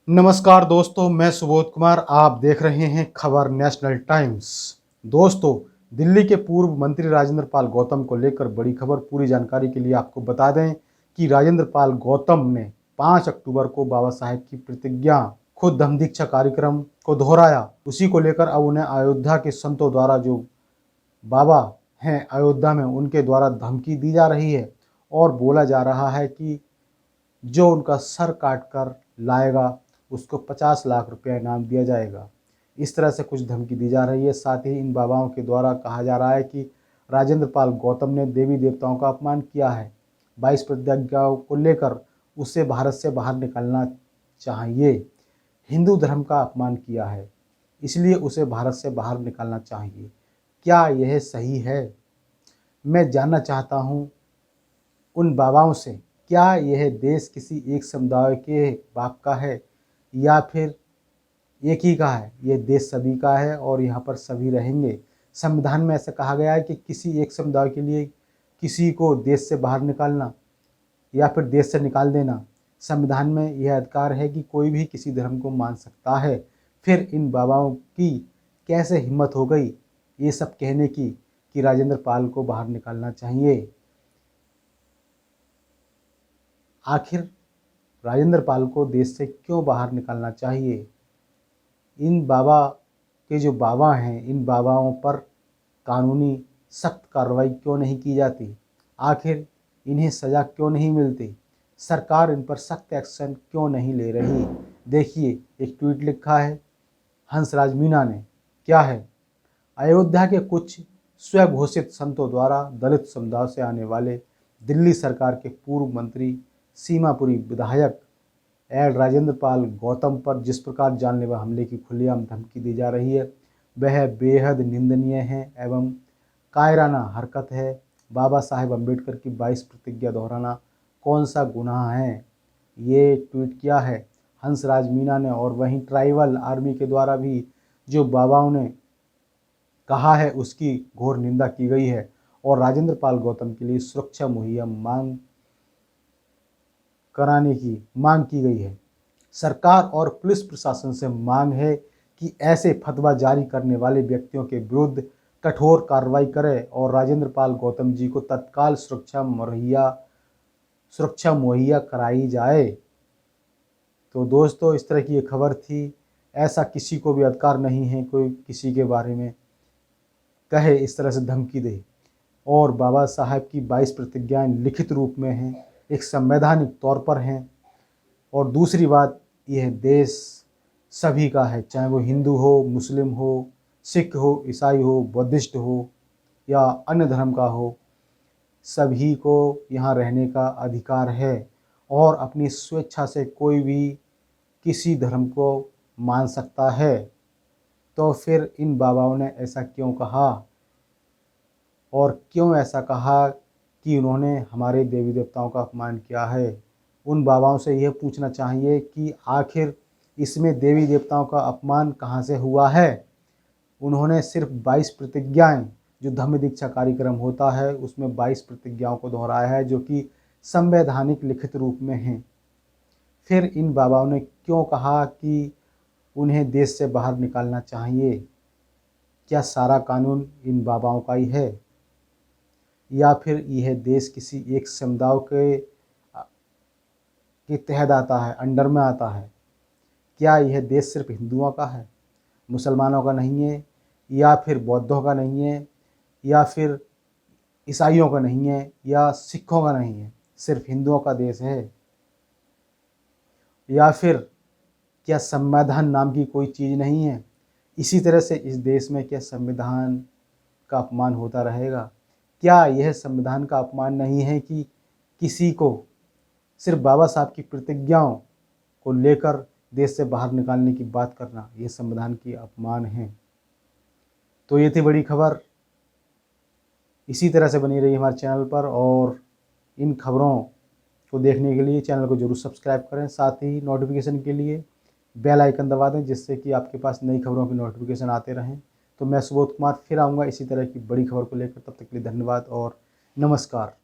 नमस्कार दोस्तों, मैं सुबोध कुमार। आप देख रहे हैं खबर नेशनल टाइम्स। दोस्तों, दिल्ली के पूर्व मंत्री राजेंद्र पाल गौतम को लेकर बड़ी खबर। पूरी जानकारी के लिए आपको बता दें कि राजेंद्र पाल गौतम ने 5 अक्टूबर को बाबा साहेब की प्रतिज्ञा खुद धम्म दीक्षा कार्यक्रम को दोहराया। उसी को लेकर अब उन्हें अयोध्या के संतों द्वारा, जो बाबा हैं अयोध्या में, उनके द्वारा धमकी दी जा रही है और बोला जा रहा है कि जो उनका सर काट कर लाएगा उसको 50 लाख रुपया इनाम दिया जाएगा। इस तरह से कुछ धमकी दी जा रही है। साथ ही इन बाबाओं के द्वारा कहा जा रहा है कि राजेंद्र पाल गौतम ने देवी देवताओं का अपमान किया है। 22 प्रतिज्ञाओं को लेकर उसे भारत से बाहर निकलना चाहिए। हिंदू धर्म का अपमान किया है, इसलिए उसे भारत से बाहर निकलना चाहिए। क्या यह सही है? मैं जानना चाहता हूँ उन बाबाओं से, क्या यह देश किसी एक समुदाय के बाप का है या फिर एक ही का है? यह देश सभी का है और यहाँ पर सभी रहेंगे। संविधान में ऐसा कहा गया है कि किसी एक समुदाय के लिए किसी को देश से बाहर निकालना या फिर देश से निकाल देना, संविधान में यह अधिकार है कि कोई भी किसी धर्म को मान सकता है। फिर इन बाबाओं की कैसे हिम्मत हो गई ये सब कहने की कि राजेंद्र पाल को बाहर निकालना चाहिए? आखिर राजेंद्र पाल को देश से क्यों बाहर निकालना चाहिए? इन बाबा के जो बाबा हैं, इन बाबाओं पर कानूनी सख्त कार्रवाई क्यों नहीं की जाती? आखिर इन्हें सज़ा क्यों नहीं मिलती? सरकार इन पर सख्त एक्शन क्यों नहीं ले रही? देखिए, एक ट्वीट लिखा है हंसराज मीणा ने। क्या है? अयोध्या के कुछ स्वघोषित संतों द्वारा दलित समुदाय से आने वाले दिल्ली सरकार के पूर्व मंत्री सीमापुरी विधायक एल राजेंद्र पाल गौतम पर जिस प्रकार जानलेवा हमले की खुलेआम धमकी दी जा रही है, वह बेहद निंदनीय है एवं कायराना हरकत है। बाबा साहेब अम्बेडकर की 22 प्रतिज्ञा दोहराना कौन सा गुनाह है? ये ट्वीट किया है हंसराज मीणा ने। और वहीं ट्राइबल आर्मी के द्वारा भी जो बाबाओं ने कहा है उसकी घोर निंदा की गई है और राजेंद्र पाल गौतम के लिए सुरक्षा मुहैया कराने की मांग की गई है। सरकार और पुलिस प्रशासन से मांग है कि ऐसे फतवा जारी करने वाले व्यक्तियों के विरुद्ध कठोर कार्रवाई करे और राजेंद्र पाल गौतम जी को तत्काल सुरक्षा मुहैया कराई जाए। तो दोस्तों, इस तरह की ये खबर थी। ऐसा किसी को भी अधिकार नहीं है कोई किसी के बारे में कहे, इस तरह से धमकी दे। और बाबा साहब की 22 प्रतिज्ञाएं लिखित रूप में हैं, एक संवैधानिक तौर पर हैं। और दूसरी बात, यह देश सभी का है, चाहे वो हिंदू हो, मुस्लिम हो, सिख हो, ईसाई हो, बुद्धिस्ट हो या अन्य धर्म का हो, सभी को यहाँ रहने का अधिकार है और अपनी स्वेच्छा से कोई भी किसी धर्म को मान सकता है। तो फिर इन बाबाओं ने ऐसा क्यों कहा और क्यों ऐसा कहा कि उन्होंने हमारे देवी देवताओं का अपमान किया है? उन बाबाओं से यह पूछना चाहिए कि आखिर इसमें देवी देवताओं का अपमान कहाँ से हुआ है? उन्होंने सिर्फ 22 प्रतिज्ञाएं, जो धम्म दीक्षा कार्यक्रम होता है उसमें 22 प्रतिज्ञाओं को दोहराया है, जो कि संवैधानिक लिखित रूप में हैं। फिर इन बाबाओं ने क्यों कहा कि उन्हें देश से बाहर निकालना चाहिए? क्या सारा कानून इन बाबाओं का ही है या फिर यह देश किसी एक समुदाय के तहत आता है, अंडर में आता है? क्या यह देश सिर्फ हिंदुओं का है, मुसलमानों का नहीं है, या फिर बौद्धों का नहीं है, या फिर ईसाइयों का नहीं है, या सिखों का नहीं है, सिर्फ हिंदुओं का देश है? या फिर क्या संविधान नाम की कोई चीज़ नहीं है? इसी तरह से इस देश में क्या संविधान का अपमान होता रहेगा? क्या यह संविधान का अपमान नहीं है कि किसी को सिर्फ बाबा साहब की प्रतिज्ञाओं को लेकर देश से बाहर निकालने की बात करना, ये संविधान की अपमान है? तो ये थी बड़ी खबर। इसी तरह से बनी रही हमारे चैनल पर और इन खबरों को देखने के लिए चैनल को जरूर सब्सक्राइब करें। साथ ही नोटिफिकेशन के लिए बेल आइकन दबा दें, जिससे कि आपके पास नई खबरों की नोटिफिकेशन आते रहें। तो मैं सुबोध कुमार फिर आऊँगा इसी तरह की बड़ी खबर को लेकर। तब तक के लिए धन्यवाद और नमस्कार।